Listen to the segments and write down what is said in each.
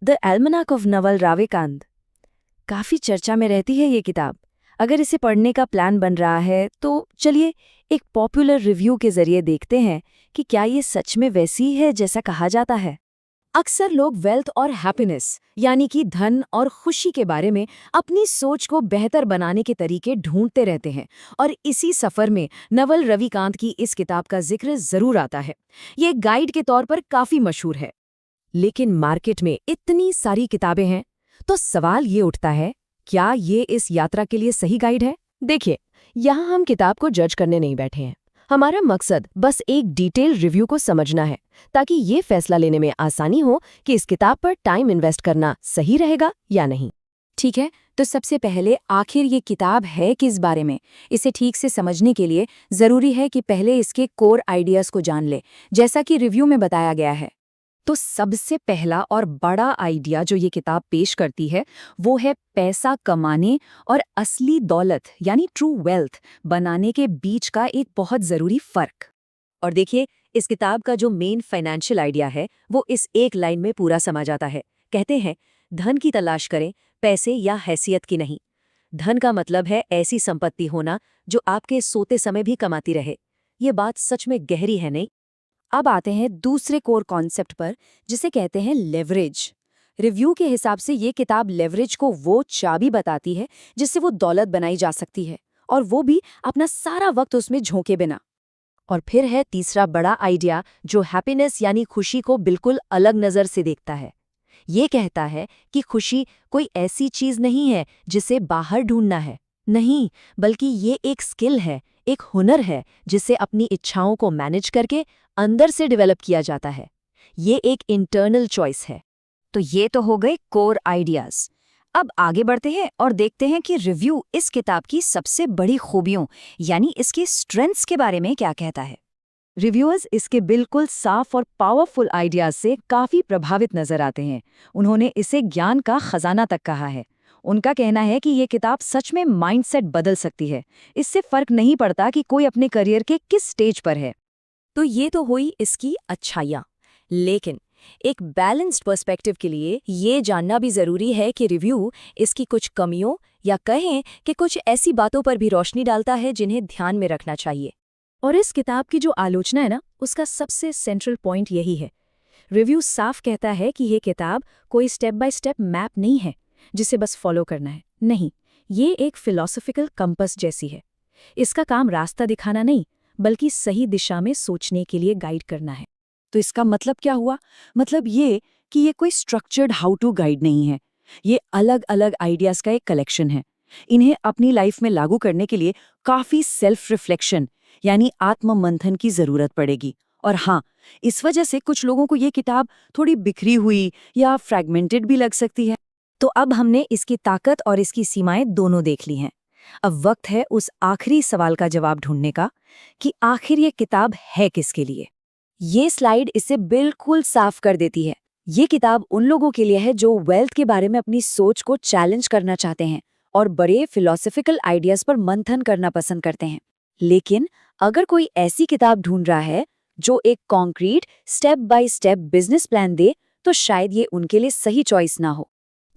The almanack of Naval Ravikant. काफ़ी चर्चा में रहती है ये किताब। अगर इसे पढ़ने का प्लान बन रहा है तो चलिए एक पॉपुलर रिव्यू के जरिए देखते हैं कि क्या ये सच में वैसी है जैसा कहा जाता है। अक्सर लोग वेल्थ और हैप्पीनेस यानी कि धन और खुशी के बारे में अपनी सोच को बेहतर बनाने के तरीके ढूंढते रहते हैं और इसी सफ़र में नवल रविकांत की इस किताब का जिक्र ज़रूर आता है। ये एक गाइड के तौर पर काफ़ी मशहूर है। लेकिन मार्केट में इतनी सारी किताबें हैं तो सवाल ये उठता है, क्या ये इस यात्रा के लिए सही गाइड है? देखिए, यहाँ हम किताब को जज करने नहीं बैठे हैं। हमारा मकसद बस एक डिटेल रिव्यू को समझना है ताकि ये फैसला लेने में आसानी हो कि इस किताब पर टाइम इन्वेस्ट करना सही रहेगा या नहीं। ठीक है, तो सबसे पहले आखिर ये किताब है किस बारे में? इसे ठीक से समझने के लिए ज़रूरी है कि पहले इसके कोर आइडियाज़ को जान ले, जैसा कि रिव्यू में बताया गया है। तो सबसे पहला और बड़ा आइडिया जो ये किताब पेश करती है वो है पैसा कमाने और असली दौलत यानी ट्रू वेल्थ बनाने के बीच का एक बहुत ज़रूरी फ़र्क। और देखिए, इस किताब का जो मेन फाइनेंशियल आइडिया है वो इस एक लाइन में पूरा समा जाता है। कहते हैं, धन की तलाश करें, पैसे या हैसियत की नहीं। धन का मतलब है ऐसी संपत्ति होना जो आपके सोते समय भी कमाती रहे। ये बात सच में गहरी है, नहीं? अब आते हैं दूसरे कोर कॉन्सेप्ट पर, जिसे कहते हैं लेवरेज। रिव्यू के हिसाब से ये किताब लेवरेज को वो चाबी बताती है जिससे वो दौलत बनाई जा सकती है, और वो भी अपना सारा वक्त उसमें झोंके बिना। और फिर है तीसरा बड़ा आइडिया जो हैप्पीनेस यानी खुशी को बिल्कुल अलग नज़र से देखता है। ये कहता है कि खुशी कोई ऐसी चीज़ नहीं है जिसे बाहर ढूंढना है, नहीं, बल्कि ये एक स्किल है, एक हुनर है जिसे अपनी इच्छाओं को मैनेज करके अंदर से डेवलप किया जाता है। ये एक इंटरनल चॉइस है। तो ये तो हो गए कोर आइडियाज। अब आगे बढ़ते हैं और देखते हैं कि रिव्यू इस किताब की सबसे बड़ी खूबियों यानी इसके स्ट्रेंथ्स के बारे में क्या कहता है। रिव्यूअर्स इसके बिल्कुल साफ और पावरफुल आइडियाज से काफ़ी प्रभावित नजर आते हैं। उन्होंने इसे ज्ञान का खजाना तक कहा है। उनका कहना है कि ये किताब सच में माइंडसेट बदल सकती है। इससे फर्क नहीं पड़ता कि कोई अपने करियर के किस स्टेज पर है। तो ये तो हुई इसकी अच्छाइयाँ, लेकिन एक बैलेंस्ड पर्सपेक्टिव के लिए ये जानना भी ज़रूरी है कि रिव्यू इसकी कुछ कमियों या कहें कि कुछ ऐसी बातों पर भी रोशनी डालता है जिन्हें ध्यान में रखना चाहिए। और इस किताब की जो आलोचना है ना, उसका सबसे सेंट्रल पॉइंट यही है। रिव्यू साफ कहता है कि ये किताब कोई स्टेप बाय स्टेप मैप नहीं है जिसे बस फॉलो करना है। नहीं, ये एक फिलॉसफिकल कंपस जैसी है। इसका काम रास्ता दिखाना नहीं, बल्कि सही दिशा में सोचने के लिए गाइड करना है। तो इसका मतलब क्या हुआ? मतलब ये कि ये कोई स्ट्रक्चर्ड हाउ टू गाइड नहीं है। ये अलग अलग आइडियाज का एक कलेक्शन है। इन्हें अपनी लाइफ में लागू करने के लिए काफ़ी सेल्फ रिफ्लेक्शन यानी आत्ममंथन की ज़रूरत पड़ेगी। और हाँ, इस वजह से कुछ लोगों को ये किताब थोड़ी बिखरी हुई या फ्रैगमेंटेड भी लग सकती है। तो अब हमने इसकी ताकत और इसकी सीमाएं दोनों देख ली हैं। अब वक्त है उस आखिरी सवाल का जवाब ढूंढने का कि आखिर ये किताब है किसके लिए। ये स्लाइड इसे बिल्कुल साफ कर देती है। ये किताब उन लोगों के लिए है जो वेल्थ के बारे में अपनी सोच को चैलेंज करना चाहते हैं और बड़े फिलॉसफिकल आइडियाज पर मंथन करना पसंद करते हैं। लेकिन अगर कोई ऐसी किताब ढूंढ रहा है जो एक concrete step by step business plan दे, तो शायद ये उनके लिए सही चॉइस ना हो।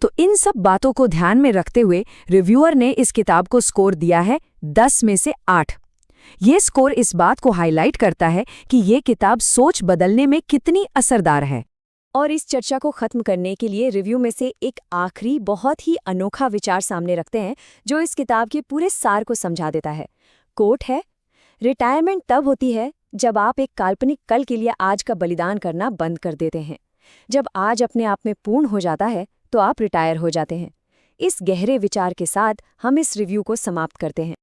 तो इन सब बातों को ध्यान में रखते हुए रिव्यूअर ने इस किताब को स्कोर दिया है 10 में से 8। ये स्कोर इस बात को हाईलाइट करता है कि ये किताब सोच बदलने में कितनी असरदार है। और इस चर्चा को खत्म करने के लिए रिव्यू में से एक आखिरी बहुत ही अनोखा विचार सामने रखते हैं जो इस किताब के पूरे सार को समझा देता है। कोट है, रिटायरमेंट तब होती है जब आप एक काल्पनिक कल के लिए आज का बलिदान करना बंद कर देते हैं। जब आज अपने आप में पूर्ण हो जाता है तो आप रिटायर हो जाते हैं। इस गहरे विचार के साथ हम इस रिव्यू को समाप्त करते हैं।